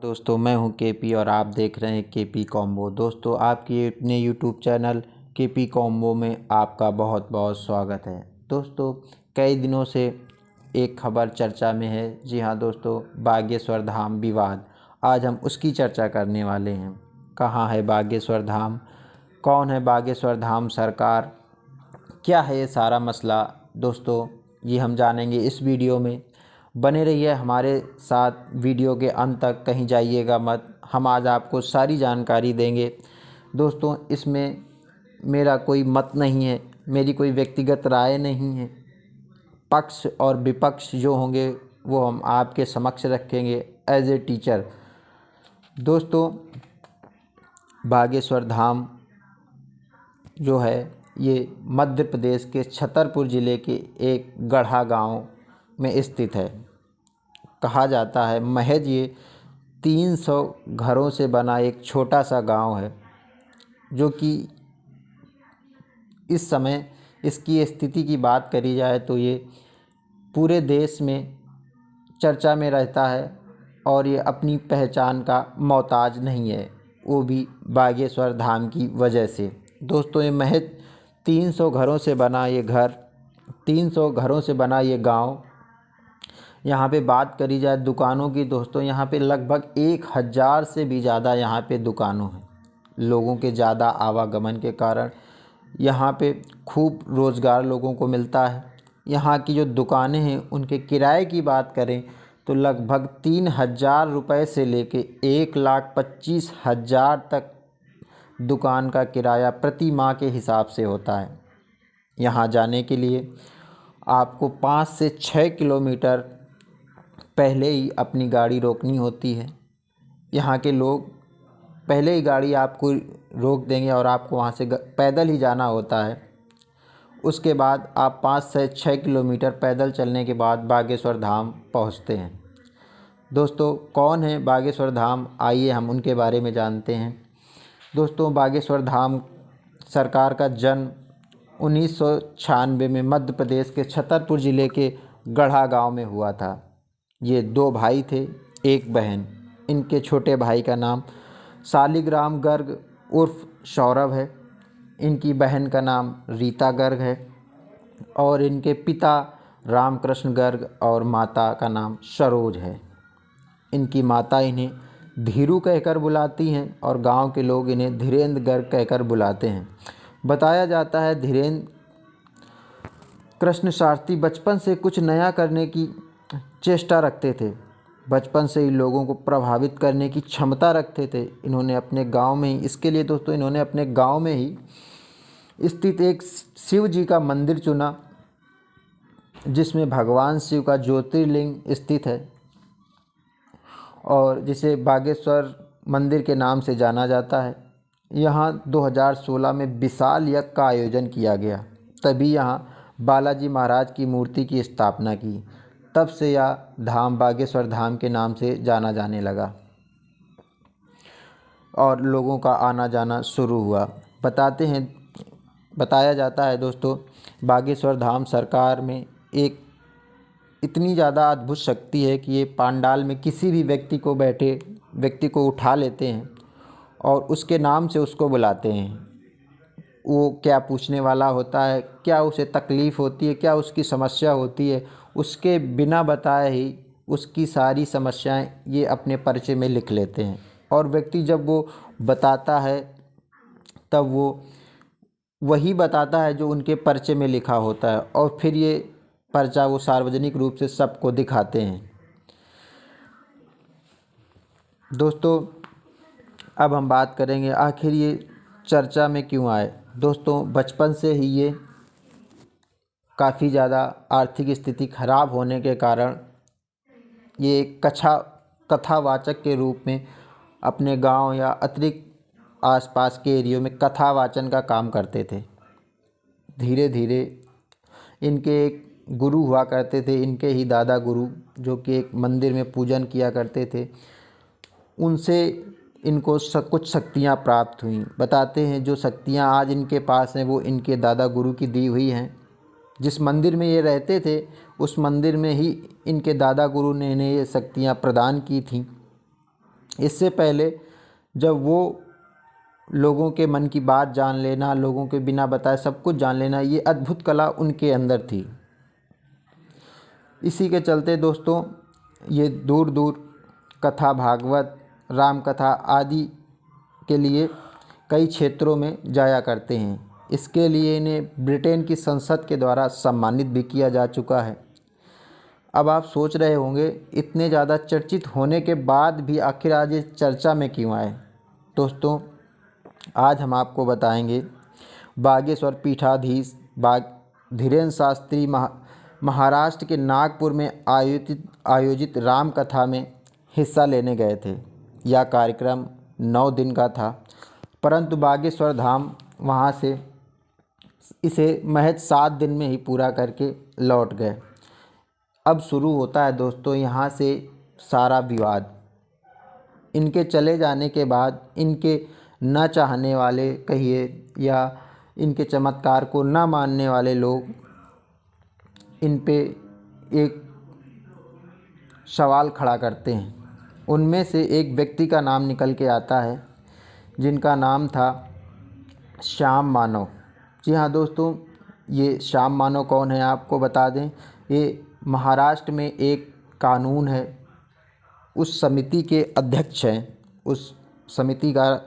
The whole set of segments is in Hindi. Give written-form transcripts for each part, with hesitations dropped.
दोस्तों मैं हूं केपी और आप देख रहे हैं केपी कॉम्बो। दोस्तों आपके अपने यूट्यूब चैनल केपी कॉम्बो में आपका बहुत बहुत स्वागत है। दोस्तों कई दिनों से एक खबर चर्चा में है। जी हां दोस्तों, बागेश्वर धाम विवाद। आज हम उसकी चर्चा करने वाले हैं। कहां है बागेश्वर धाम, कौन है बागेश्वर धाम सरकार, क्या है ये सारा मसला। दोस्तों ये हम जानेंगे इस वीडियो में। बने रहिए हमारे साथ वीडियो के अंत तक, कहीं जाइएगा मत। हम आज आपको सारी जानकारी देंगे। दोस्तों इसमें मेरा कोई मत नहीं है, मेरी कोई व्यक्तिगत राय नहीं है। पक्ष और विपक्ष जो होंगे वो हम आपके समक्ष रखेंगे एज ए टीचर। दोस्तों बागेश्वर धाम जो है ये मध्य प्रदेश के छतरपुर ज़िले के एक गढ़ा गांव में स्थित है। कहा जाता है महज ये 300 घरों से बना एक छोटा सा गांव है, जो कि इस समय इसकी स्थिति की बात करी जाए तो ये पूरे देश में चर्चा में रहता है और ये अपनी पहचान का मोहताज नहीं है, वो भी बागेश्वर धाम की वजह से। दोस्तों ये महज 300 घरों से बना ये घर, 300 घरों से बना ये गांव। यहाँ पे बात करी जाए दुकानों की, दोस्तों यहाँ पे लगभग 1000 से भी ज़्यादा यहाँ पे दुकानों हैं। लोगों के ज़्यादा आवागमन के कारण यहाँ पे खूब रोज़गार लोगों को मिलता है। यहाँ की जो दुकानें हैं उनके किराए की बात करें तो लगभग 3000 रुपये से लेके 1,25,000 तक दुकान का किराया प्रति माह के हिसाब से होता है। यहाँ जाने के लिए आपको 5 से 6 किलोमीटर पहले ही अपनी गाड़ी रोकनी होती है। यहाँ के लोग पहले ही गाड़ी आपको रोक देंगे और आपको वहाँ से पैदल ही जाना होता है। उसके बाद आप 5 से 6 किलोमीटर पैदल चलने के बाद बागेश्वर धाम पहुँचते हैं। दोस्तों कौन है बागेश्वर धाम, आइए हम उनके बारे में जानते हैं। दोस्तों बागेश्वर धाम सरकार का जन्म 1996 में मध्य प्रदेश के छतरपुर ज़िले के गढ़ा गांव में हुआ था। ये 2 भाई थे, एक बहन। इनके छोटे भाई का नाम शालिग्राम गर्ग उर्फ सौरभ है, इनकी बहन का नाम रीता गर्ग है और इनके पिता रामकृष्ण गर्ग और माता का नाम सरोज है। इनकी माता इन्हें धीरू कहकर बुलाती हैं और गांव के लोग इन्हें धीरेन्द्र गर्ग कहकर बुलाते हैं। बताया जाता है धीरेन्द्र कृष्ण शास्त्री बचपन से कुछ नया करने की चेष्टा रखते थे। बचपन से ही लोगों को प्रभावित करने की क्षमता रखते थे। इन्होंने अपने गांव में ही, इसके लिए दोस्तों इन्होंने अपने गांव में ही स्थित एक शिव जी का मंदिर चुना, जिसमें भगवान शिव का ज्योतिर्लिंग स्थित है और जिसे बागेश्वर मंदिर के नाम से जाना जाता है। यहाँ 2016 में विशाल यज्ञ का आयोजन किया गया, तभी यहाँ बालाजी महाराज की मूर्ति की स्थापना की। तब से यह धाम बागेश्वर धाम के नाम से जाना जाने लगा और लोगों का आना जाना शुरू हुआ। बताया जाता है दोस्तों बागेश्वर धाम सरकार में एक इतनी ज़्यादा अद्भुत शक्ति है कि ये पांडाल में किसी भी व्यक्ति को उठा लेते हैं और उसके नाम से उसको बुलाते हैं। वो क्या पूछने वाला होता है, क्या उसे तकलीफ़ होती है, क्या उसकी समस्या होती है, उसके बिना बताए ही उसकी सारी समस्याएं ये अपने पर्चे में लिख लेते हैं। और व्यक्ति जब वो बताता है तब वो वही बताता है जो उनके पर्चे में लिखा होता है और फिर ये पर्चा वो सार्वजनिक रूप से सबको दिखाते हैं। दोस्तों अब हम बात करेंगे आखिर ये चर्चा में क्यों आए। दोस्तों बचपन से ही ये काफ़ी ज़्यादा आर्थिक स्थिति खराब होने के कारण ये कथावाचक के रूप में अपने गांव या अतिरिक्त आसपास के एरियो में कथावाचन का काम करते थे। धीरे धीरे इनके एक गुरु हुआ करते थे, इनके ही दादा गुरु, जो कि एक मंदिर में पूजन किया करते थे। उनसे इनको कुछ शक्तियाँ प्राप्त हुईं। बताते हैं जो शक्तियाँ आज इनके पास हैं वो इनके दादा गुरु की दी हुई हैं। जिस मंदिर में ये रहते थे उस मंदिर में ही इनके दादा गुरु ने इन्हें ये शक्तियाँ प्रदान की थीं। इससे पहले जब वो लोगों के मन की बात जान लेना, लोगों के बिना बताए सब कुछ जान लेना, ये अद्भुत कला उनके अंदर थी। इसी के चलते दोस्तों ये दूर दूर कथा, भागवत, राम कथा आदि के लिए कई क्षेत्रों में जाया करते हैं। इसके लिए इन्हें ब्रिटेन की संसद के द्वारा सम्मानित भी किया जा चुका है। अब आप सोच रहे होंगे इतने ज़्यादा चर्चित होने के बाद भी आखिर आज ये चर्चा में क्यों आए। दोस्तों आज हम आपको बताएंगे बागेश्वर पीठाधीश धीरेन्द्र शास्त्री महाराष्ट्र के नागपुर में आयोजित राम कथा में हिस्सा लेने गए थे। यह कार्यक्रम 9 दिन का था, परंतु बागेश्वर धाम वहाँ से इसे महज 7 दिन में ही पूरा करके लौट गए। अब शुरू होता है दोस्तों यहाँ से सारा विवाद। इनके चले जाने के बाद इनके न चाहने वाले कहिए या इनके चमत्कार को न मानने वाले लोग इन पे एक सवाल खड़ा करते हैं। उनमें से एक व्यक्ति का नाम निकल के आता है जिनका नाम था श्याम मानव। जी हाँ दोस्तों, ये श्याम मानव कौन है आपको बता दें। ये महाराष्ट्र में एक कानून है, उस समिति के अध्यक्ष हैं। उस समिति का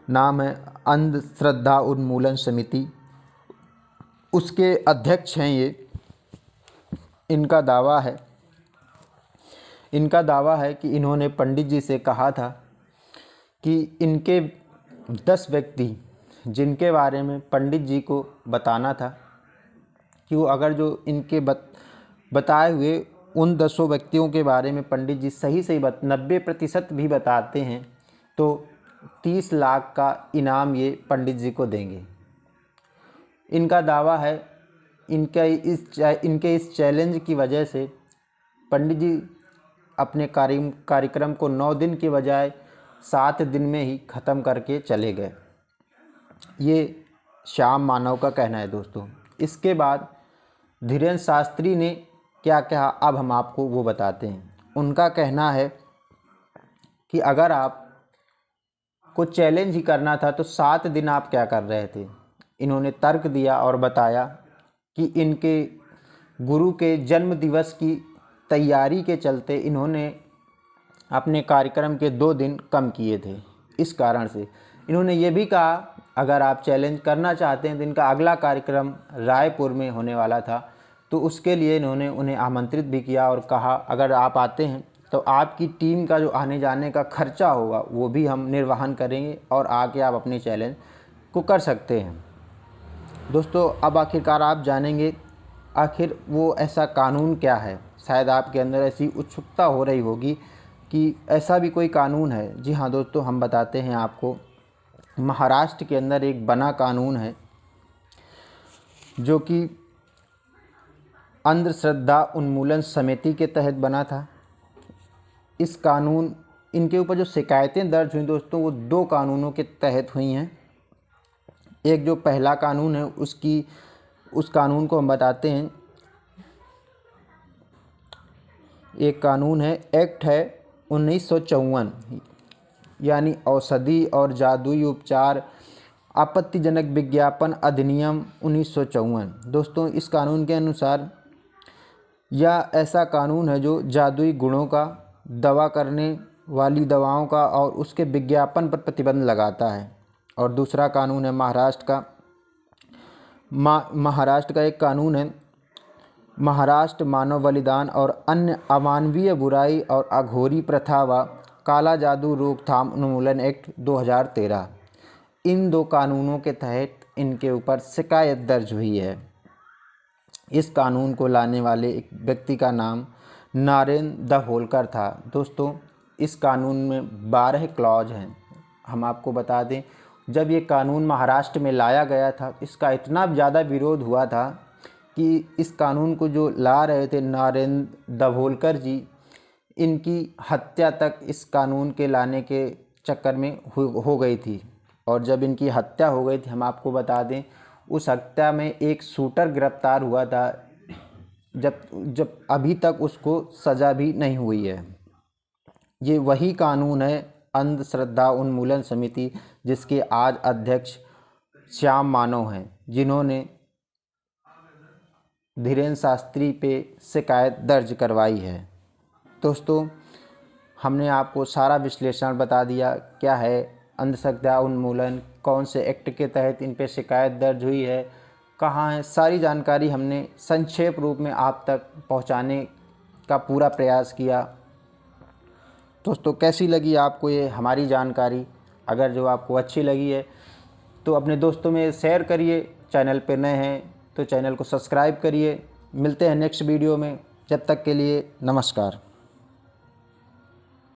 नाम है अंधश्रद्धा उन्मूलन समिति, उसके अध्यक्ष हैं ये। इनका दावा है कि इन्होंने पंडित जी से कहा था कि इनके 10 व्यक्ति जिनके बारे में पंडित जी को बताना था कि वो अगर जो इनके बताए हुए उन 10 व्यक्तियों के बारे में पंडित जी सही 90% भी बताते हैं तो 30 लाख का इनाम ये पंडित जी को देंगे। इनका दावा है इनके इस चैलेंज की वजह से पंडित जी अपने कार्यक्रम को 9 दिन के बजाय 7 दिन में ही ख़त्म करके चले गए। ये श्याम मानव का कहना है दोस्तों। इसके बाद धीरेन्द्र शास्त्री ने क्या कहा अब हम आपको वो बताते हैं। उनका कहना है कि अगर आप को चैलेंज ही करना था तो 7 दिन आप क्या कर रहे थे। इन्होंने तर्क दिया और बताया कि इनके गुरु के जन्म दिवस की तैयारी के चलते इन्होंने अपने कार्यक्रम के 2 दिन कम किए थे। इस कारण से इन्होंने ये भी कहा अगर आप चैलेंज करना चाहते हैं तो इनका अगला कार्यक्रम रायपुर में होने वाला था, तो उसके लिए इन्होंने उन्हें आमंत्रित भी किया और कहा अगर आप आते हैं तो आपकी टीम का जो आने जाने का खर्चा होगा वो भी हम निर्वहन करेंगे और आके आप अपने चैलेंज को कर सकते हैं। दोस्तों अब आखिरकार आप जानेंगे आखिर वो ऐसा कानून क्या है। शायद आपके अंदर ऐसी उत्सुकता हो रही होगी कि ऐसा भी कोई कानून है। जी हाँ दोस्तों, हम बताते हैं आपको। महाराष्ट्र के अंदर एक बना कानून है जो कि अंधश्रद्धा उन्मूलन समिति के तहत बना था। इस कानून इनके ऊपर जो शिकायतें दर्ज हुई दोस्तों वो 2 कानूनों के तहत हुई हैं। एक जो पहला कानून है उस कानून को हम बताते हैं। एक कानून है, एक्ट है 1954, यानी औषधि और जादुई उपचार आपत्तिजनक विज्ञापन अधिनियम 1954। दोस्तों इस कानून के अनुसार यह ऐसा कानून है जो जादुई गुणों का, दवा करने वाली दवाओं का और उसके विज्ञापन पर प्रतिबंध लगाता है। और दूसरा कानून है महाराष्ट्र का एक कानून है, महाराष्ट्र मानव बलिदान और अन्य अमानवीय बुराई और अघोरी प्रथा व काला जादू रोकथाम उन्मूलन एक्ट 2013। इन 2 कानूनों के तहत इनके ऊपर शिकायत दर्ज हुई है। इस कानून को लाने वाले एक व्यक्ति का नाम नरेंद्र दाभोलकर था। दोस्तों इस कानून में 12 क्लॉज हैं। हम आपको बता दें जब ये कानून महाराष्ट्र में लाया गया था इसका इतना ज़्यादा विरोध हुआ था कि इस कानून को जो ला रहे थे नरेंद्र दाभोलकर जी, इनकी हत्या तक इस कानून के लाने के चक्कर में हो गई थी। और जब इनकी हत्या हो गई थी, हम आपको बता दें उस हत्या में एक शूटर गिरफ्तार हुआ था जब अभी तक उसको सज़ा भी नहीं हुई है। ये वही कानून है अंधश्रद्धा उन्मूलन समिति, जिसके आज अध्यक्ष श्याम मानव हैं, जिन्होंने धीरेन्द्र शास्त्री पे शिकायत दर्ज करवाई है। दोस्तों, हमने आपको सारा विश्लेषण बता दिया, क्या है अंधश्रद्धा उन्मूलन, कौन से एक्ट के तहत इन पे शिकायत दर्ज हुई है, कहाँ है, सारी जानकारी हमने संक्षेप रूप में आप तक पहुंचाने का पूरा प्रयास किया। दोस्तों, कैसी लगी आपको ये हमारी जानकारी? अगर जो आपको अच्छी लगी है तो अपने दोस्तों में शेयर करिए। चैनल पर नए हैं तो चैनल को सब्सक्राइब करिए। मिलते हैं नेक्स्ट वीडियो में, जब तक के लिए नमस्कार।